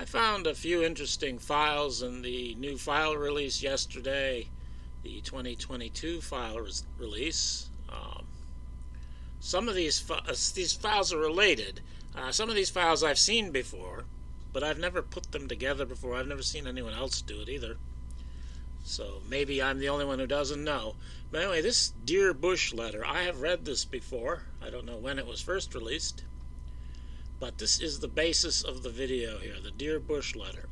I found a few interesting files in the new file release yesterday, the 2022 file release. Some of these files are related. Some of these files I've seen before, but I've never put them together before. I've never seen anyone else do it either. So maybe I'm the only one who doesn't know. But anyway, this Dear Bush letter, I have read this before. I don't know when it was first released. But this is the basis of the video here, the Dear Bush letter.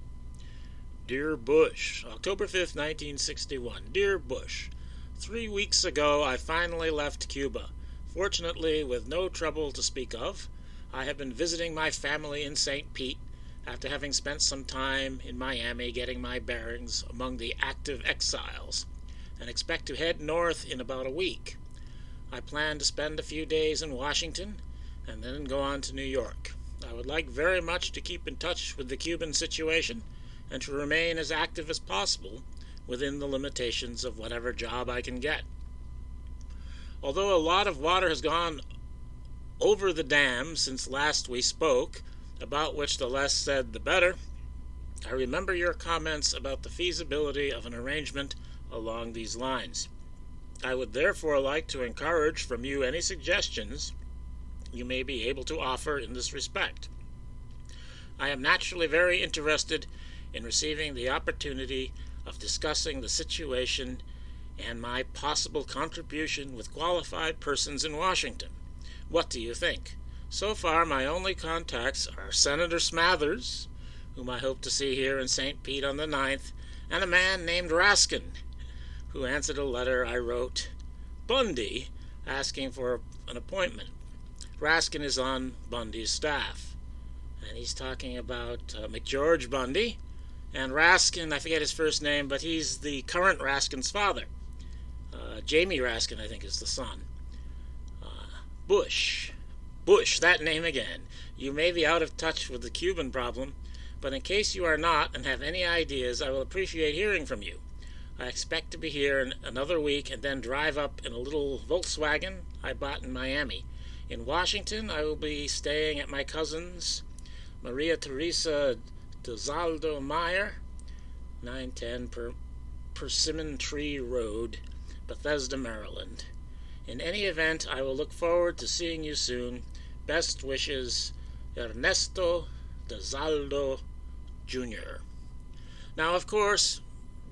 Dear Bush, October 5th, 1961. Dear Bush, 3 weeks ago I finally left Cuba. Fortunately, with no trouble to speak of. I have been visiting my family in St. Pete after having spent some time in Miami getting my bearings among the active exiles, and expect to head north in about a week. I plan to spend a few days in Washington and then go on to New York. I would like very much to keep in touch with the Cuban situation and to remain as active as possible within the limitations of whatever job I can get. Although a lot of water has gone over the dam since last we spoke, about which the less said the better, I remember your comments about the feasibility of an arrangement along these lines. I would therefore like to encourage from you any suggestions you may be able to offer in this respect. I am naturally very interested in receiving the opportunity of discussing the situation and my possible contribution with qualified persons in Washington. What do you think? So far, my only contacts are Senator Smathers, whom I hope to see here in St. Pete on the 9th, and a man named Raskin, who answered a letter I wrote Bundy asking for an appointment. Raskin is on Bundy's staff, and he's talking about McGeorge Bundy, and Raskin, I forget his first name, but he's the current Raskin's father. Jamie Raskin, I think, is the son. Bush, that name again. You may be out of touch with the Cuban problem, but in case you are not and have any ideas, I will appreciate hearing from you. I expect to be here in another week and then drive up in a little Volkswagen I bought in Miami. In Washington, I will be staying at my cousin's, Maria Teresa DeZaldo Meyer, 910 Persimmon Tree Road, Bethesda, Maryland. In any event, I will look forward to seeing you soon. Best wishes, Ernesto DeZaldo, Jr. Now, of course,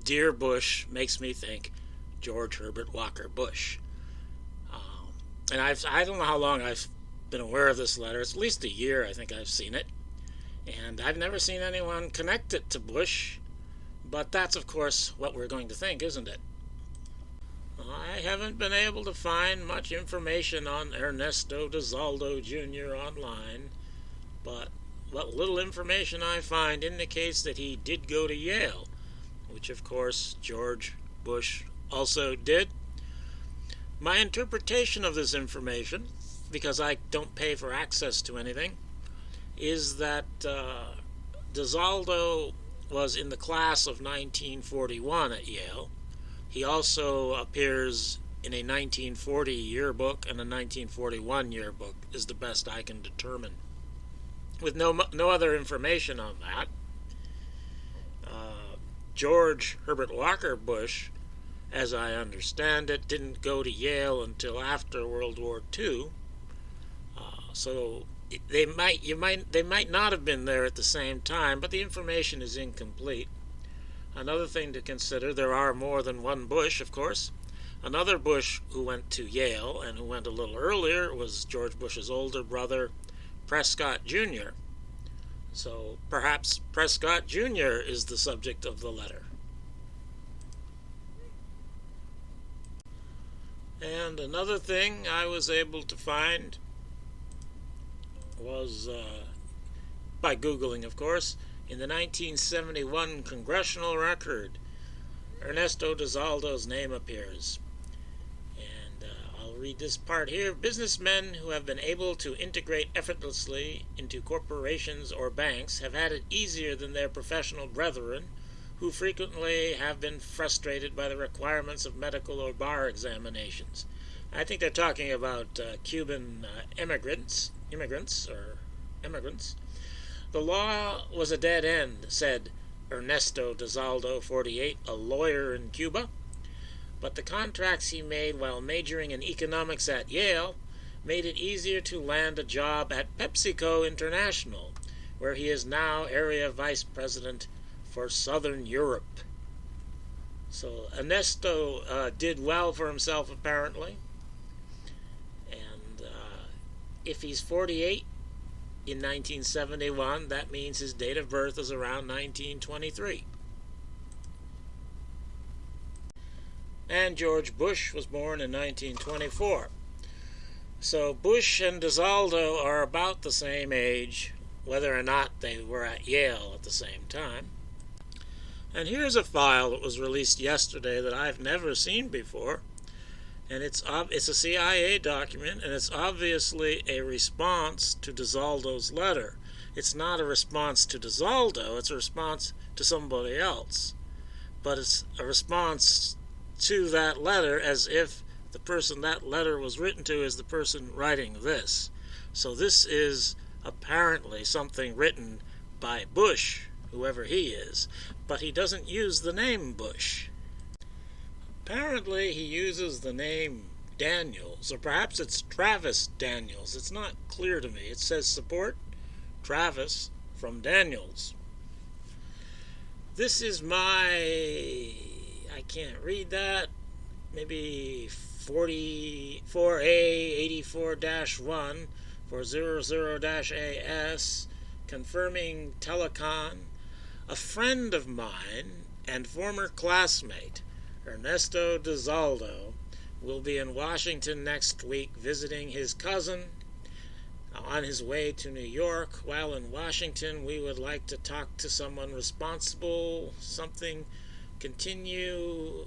Dear Bush makes me think George Herbert Walker Bush. And I don't know how long I've been aware of this letter. It's at least a year, I think I've seen it. And I've never seen anyone connect it to Bush. But that's, of course, what we're going to think, isn't it? I haven't been able to find much information on Ernesto DeZaldo Jr. online, but what little information I find indicates that he did go to Yale, which of course George Bush also did. My interpretation of this information, because I don't pay for access to anything, is that DeZaldo was in the class of 1941 at Yale. He also appears in a 1940 yearbook and a 1941 yearbook, is the best I can determine. With no other information on that, George Herbert Walker Bush, as I understand it, didn't go to Yale until after World War II. So they might not have been there at the same time, but the information is incomplete. Another thing to consider, there are more than one Bush, of course. Another Bush who went to Yale and who went a little earlier was George Bush's older brother, Prescott Jr. So perhaps Prescott Jr. is the subject of the letter. And another thing I was able to find was, by Googling, of course, in the 1971 congressional record, Ernesto DeZaldo's name appears. And I'll read this part here. Businessmen who have been able to integrate effortlessly into corporations or banks have had it easier than their professional brethren, who frequently have been frustrated by the requirements of medical or bar examinations. I think they're talking about Cuban immigrants. The law was a dead end, said Ernesto Dizaldo, 48, a lawyer in Cuba. But the contracts he made while majoring in economics at Yale made it easier to land a job at PepsiCo International, where he is now area vice president for Southern Europe. So Ernesto did well for himself, apparently. And if he's 48 in 1971, that means his date of birth is around 1923. And George Bush was born in 1924. So Bush and Dizaldo are about the same age, whether or not they were at Yale at the same time. And here's a file that was released yesterday that I've never seen before. And it's a CIA document, and it's obviously a response to Dizaldo's letter. It's not a response to Dizaldo, it's a response to somebody else. But it's a response to that letter as if the person that letter was written to is the person writing this. So this is apparently something written by Bush, whoever he is, but he doesn't use the name Bush. Apparently he uses the name Daniels, or perhaps it's Travis Daniels. It's not clear to me. It says support Travis from Daniels. This is my, I can't read that, maybe 44A84-1 for 00-AS, confirming telecon. A friend of mine and former classmate, Ernesto Dizaldo, will be in Washington next week visiting his cousin. On his way to New York, while in Washington, we would like to talk to someone responsible, continue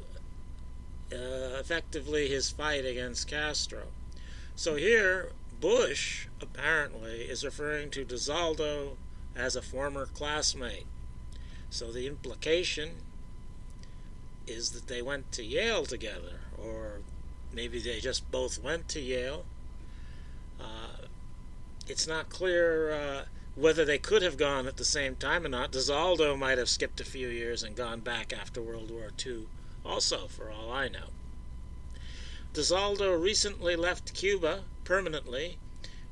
effectively his fight against Castro. So here, Bush apparently is referring to Dizaldo as a former classmate. So the implication is that they went to Yale together, or maybe they just both went to Yale. It's not clear whether they could have gone at the same time or not. Dizaldo might have skipped a few years and gone back after World War II also, for all I know. Dizaldo recently left Cuba permanently,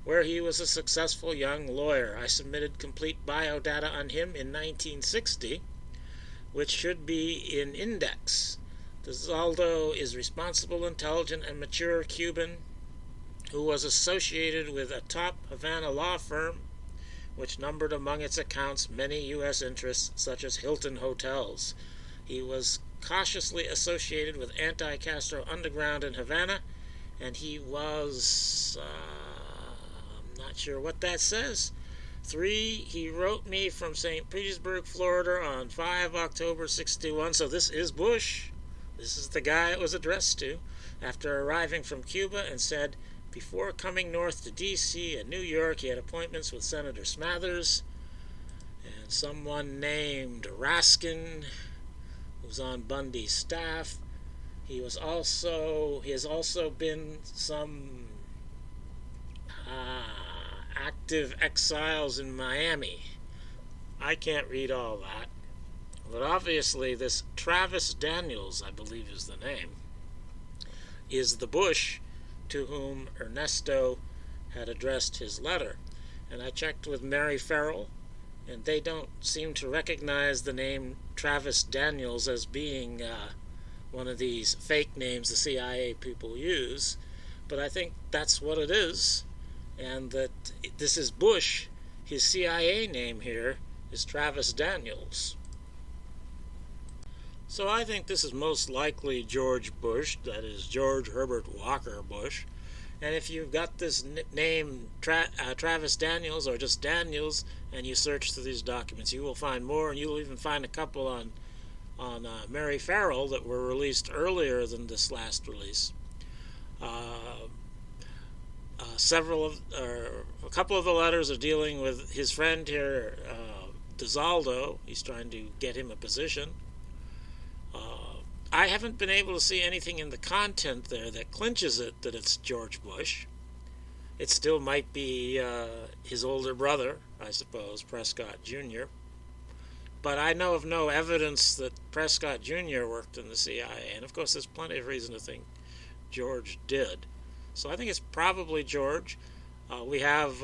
where he was a successful young lawyer. I submitted complete biodata on him in 1960, which should be in Index. Dizaldo is responsible, intelligent, and mature Cuban who was associated with a top Havana law firm which numbered among its accounts many U.S. interests such as Hilton Hotels. He was cautiously associated with anti-Castro underground in Havana, and he was, I'm not sure what that says. 3, he wrote me from St. Petersburg, Florida on 5 October 61, so this is Bush. This is the guy it was addressed to, after arriving from Cuba, and said, before coming north to D.C. and New York, he had appointments with Senator Smathers and someone named Raskin, who's on Bundy's staff. He has also been some active exiles in Miami. I can't read all that. But obviously this Travis Daniels, I believe is the name, is the Bush to whom Ernesto had addressed his letter. And I checked with Mary Farrell, and they don't seem to recognize the name Travis Daniels as being one of these fake names the CIA people use. But I think that's what it is, and that this is Bush. His CIA name here is Travis Daniels. So I think this is most likely George Bush, that is George Herbert Walker Bush. And if you've got this name Travis Daniels or just Daniels, and you search through these documents, you will find more, and you'll even find a couple on Mary Farrell that were released earlier than this last release. A couple of the letters are dealing with his friend here, Dizaldo. He's trying to get him a position. I haven't been able to see anything in the content there that clinches it that it's George Bush. It still might be his older brother, I suppose, Prescott Jr. But I know of no evidence that Prescott Jr. worked in the CIA. And of course, there's plenty of reason to think George did. So I think it's probably George. We have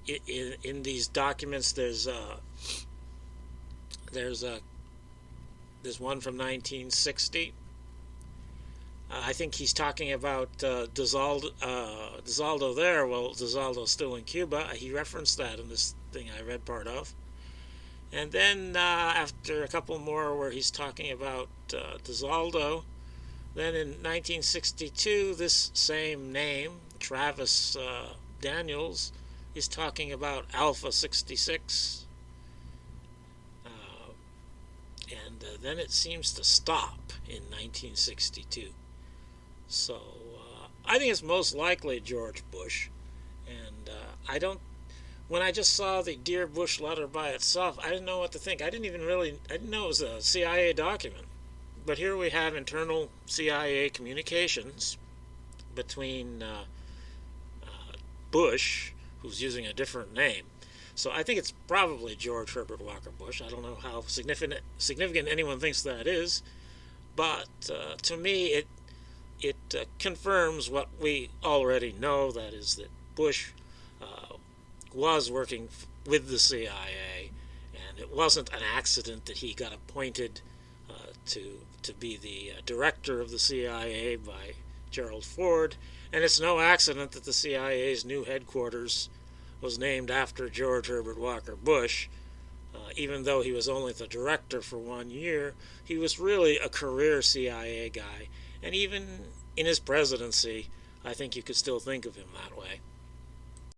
in these documents there's one from 1960. I think he's talking about Disaldo there. Well, Disaldo's still in Cuba. He referenced that in this thing I read part of. And then after a couple more where he's talking about Disaldo, then in 1962, this same name, Travis Daniels, is talking about Alpha 66. And then it seems to stop in 1962. So I think it's most likely George Bush. And when I just saw the Dear Bush letter by itself, I didn't know what to think. I didn't know it was a CIA document. But here we have internal CIA communications between Bush, who's using a different name. So I think it's probably George Herbert Walker Bush. I don't know how significant anyone thinks that is, but to me it confirms what we already know. That is that Bush was working with the CIA, and it wasn't an accident that he got appointed to be the director of the CIA by Gerald Ford, and it's no accident that the CIA's new headquarters was named after George Herbert Walker Bush. Even though he was only the director for 1 year, he was really a career CIA guy, and even in his presidency, I think you could still think of him that way.